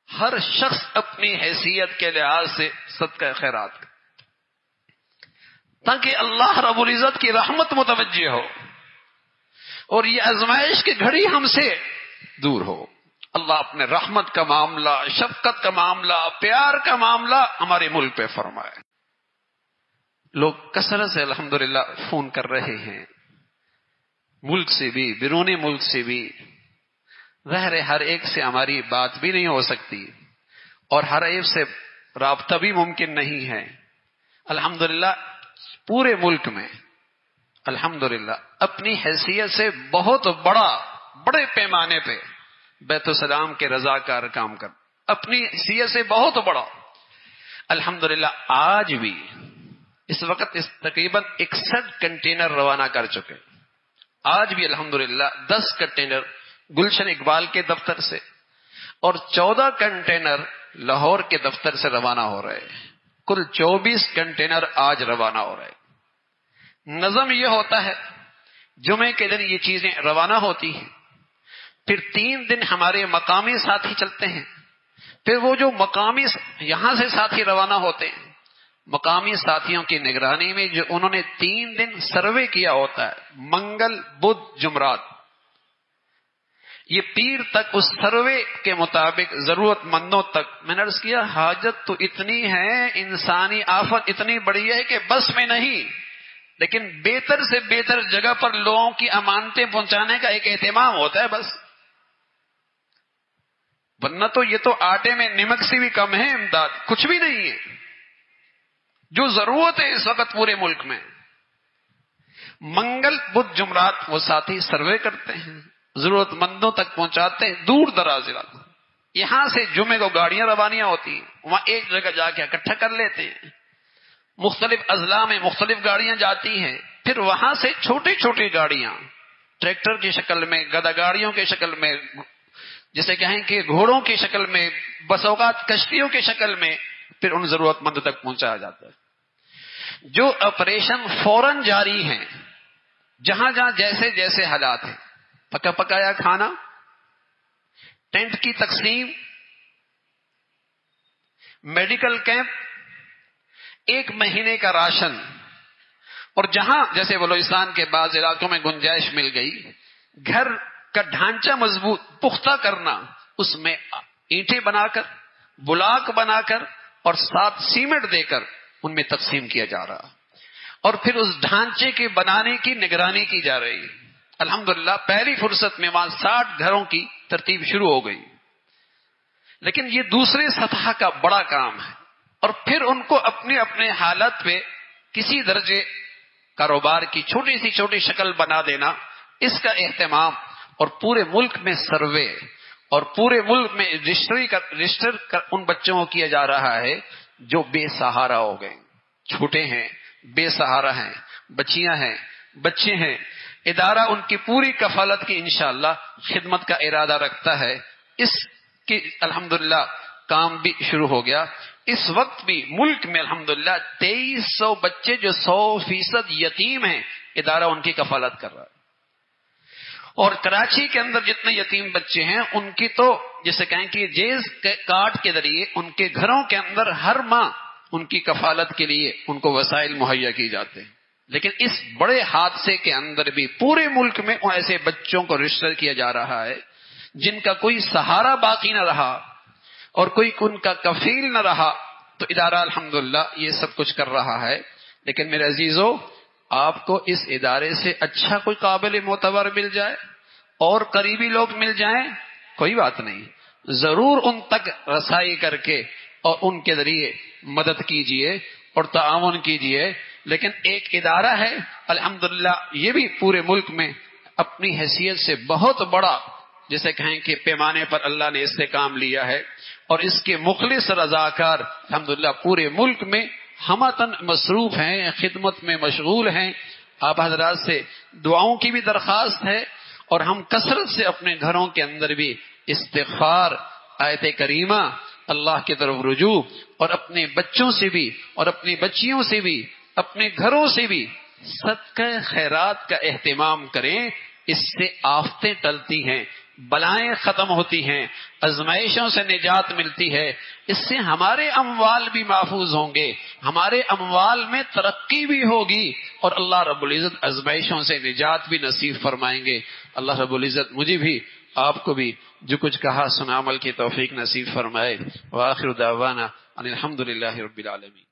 ہر شخص اپنی حیثیت کے لحاظ سے صدقہ خیرات کرے تاکہ اللہ رب العزت کی رحمت متوجہ ہو اور یہ آزمائش کی گھڑی ہم سے دور ہو. اللہ اپنے رحمت کا معاملہ، شفقت کا معاملہ، پیار کا معاملہ ہمارے ملک پہ فرمائے. لوگ کثرت سے الحمدللہ فون کر رہے ہیں، ملک سے بھی بیرون ملک سے بھی. ظاہر ہے ہر ایک سے ہماری بات بھی نہیں ہو سکتی اور ہر ایک سے رابطہ بھی ممکن نہیں ہے. الحمدللہ پورے ملک میں الحمدللہ اپنی حیثیت سے بہت بڑے پیمانے پہ بیت السلام کے رضاکار کام کر، اپنی حیثیت سے بہت بڑا. الحمدللہ آج بھی اس وقت تقریباً 61 کنٹینر روانہ کر چکے. آج بھی الحمدللہ 10 کنٹینر گلشن اقبال کے دفتر سے اور 14 کنٹینر لاہور کے دفتر سے روانہ ہو رہے ہیں. کل 24 کنٹینر آج روانہ ہو رہے. نظم یہ ہوتا ہے جمعے کے دن یہ چیزیں روانہ ہوتی ہیں، پھر 3 دن ہمارے مقامی ساتھی چلتے ہیں، پھر وہ جو مقامی یہاں سے ساتھی روانہ ہوتے ہیں، مقامی ساتھیوں کی نگرانی میں جو انہوں نے 3 دن سروے کیا ہوتا ہے، منگل بدھ جمعرات، یہ پیر تک اس سروے کے مطابق ضرورت مندوں تک. میں نے عرض کیا حاجت تو اتنی ہے، انسانی آفت اتنی بڑی ہے کہ بس میں نہیں، لیکن بہتر سے بہتر جگہ پر لوگوں کی امانتیں پہنچانے کا ایک اہتمام ہوتا ہے بس. ورنہ تو یہ تو آٹے میں نمک سے بھی کم ہے امداد، کچھ بھی نہیں ہے. جو ضرورت ہے اس وقت پورے ملک میں، منگل بدھ جمعرات وہ ساتھی سروے کرتے ہیں، ضرورت مندوں تک پہنچاتے ہیں. دور دراز علاقوں یہاں سے جمعے کو گاڑیاں روانیاں ہوتی ہیں، وہاں ایک جگہ جا کے اکٹھا کر لیتے ہیں. مختلف اضلاع میں مختلف گاڑیاں جاتی ہیں، پھر وہاں سے چھوٹی چھوٹی گاڑیاں ٹریکٹر کی شکل میں، گدا گاڑیوں کی شکل میں، جسے کہیں کہ گھوڑوں کی شکل میں، بس اوقات کشتیوں کی شکل میں، پھر ان ضرورت مند تک پہنچایا جاتا ہے. جو آپریشن فوراً جاری ہیں، جہاں جہاں جیسے جیسے حالات ہیں، پکا پکایا کھانا، ٹینٹ کی تقسیم، میڈیکل کیمپ، 1 مہینے کا راشن، اور جہاں جیسے بلوچستان کے بعض علاقوں میں گنجائش مل گئی، گھر کا ڈھانچہ مضبوط پختہ کرنا، اس میں اینٹیں بنا کر، بلاک بنا کر اور ساتھ سیمنٹ دے کر ان میں تقسیم کیا جا رہا، اور پھر اس ڈھانچے کے بنانے کی نگرانی کی جا رہی ہے. الحمدللہ پہلی فرصت میں وہاں 60 گھروں کی ترتیب شروع ہو گئی. لیکن یہ دوسرے سطح کا بڑا کام ہے، اور پھر ان کو اپنے اپنے حالت پہ کسی درجے کاروبار کی چھوٹی سی چھوٹی شکل بنا دینا، اس کا اہتمام، اور پورے ملک میں سروے اور پورے ملک میں رجسٹر ان بچوں کو کیا جا رہا ہے جو بے سہارا ہو گئے، چھوٹے ہیں، بے سہارا ہیں، بچیاں ہیں، بچے ہیں. ادارہ ان کی پوری کفالت کی انشاءاللہ خدمت کا ارادہ رکھتا ہے. اس کی الحمدللہ کام بھی شروع ہو گیا. اس وقت بھی ملک میں الحمدللہ 2300 بچے جو 100% یتیم ہیں، ادارہ ان کی کفالت کر رہا ہے. اور کراچی کے اندر جتنے یتیم بچے ہیں ان کی تو جسے کہیں کہ جیز کارڈ کے ذریعے ان کے گھروں کے اندر ہر ماہ ان کی کفالت کے لیے ان کو وسائل مہیا کی جاتے ہیں. لیکن اس بڑے حادثے کے اندر بھی پورے ملک میں ایسے بچوں کو رجسٹر کیا جا رہا ہے جن کا کوئی سہارا باقی نہ رہا اور کوئی ان کا کفیل نہ رہا، تو ادارہ الحمدللہ یہ سب کچھ کر رہا ہے. لیکن میرے عزیزو، آپ کو اس ادارے سے اچھا کوئی قابل معتبر مل جائے اور قریبی لوگ مل جائیں، کوئی بات نہیں، ضرور ان تک رسائی کر کے اور ان کے ذریعے مدد کیجئے اور تعاون کیجئے. لیکن ایک ادارہ ہے الحمدللہ، یہ بھی پورے ملک میں اپنی حیثیت سے بہت بڑا جسے کہیں کہ پیمانے پر اللہ نے اس سے کام لیا ہے، اور اس کے مخلص رضاکار الحمدللہ پورے ملک میں ہمتن مصروف ہیں، خدمت میں مشغول ہیں. آپ حضرات سے دعاؤں کی بھی درخواست ہے، اور ہم کثرت سے اپنے گھروں کے اندر بھی استغفار، آیت کریمہ، اللہ کی طرف رجوع، اور اپنے بچوں سے بھی اور اپنی بچیوں سے بھی، اپنے گھروں سے بھی صدقہ خیرات کا اہتمام کریں. اس سے آفتیں ٹلتی ہیں، بلائیں ختم ہوتی ہیں، آزمائشوں سے نجات ملتی ہے، اس سے ہمارے اموال بھی محفوظ ہوں گے، ہمارے اموال میں ترقی بھی ہوگی، اور اللہ رب العزت آزمائشوں سے نجات بھی نصیب فرمائیں گے۔ اللہ رب العزت مجھے بھی آپ کو بھی جو کچھ کہا سنا عمل کی توفیق نصیب فرمائے۔ وآخر دعوانا ان الحمد للہ رب العالمین۔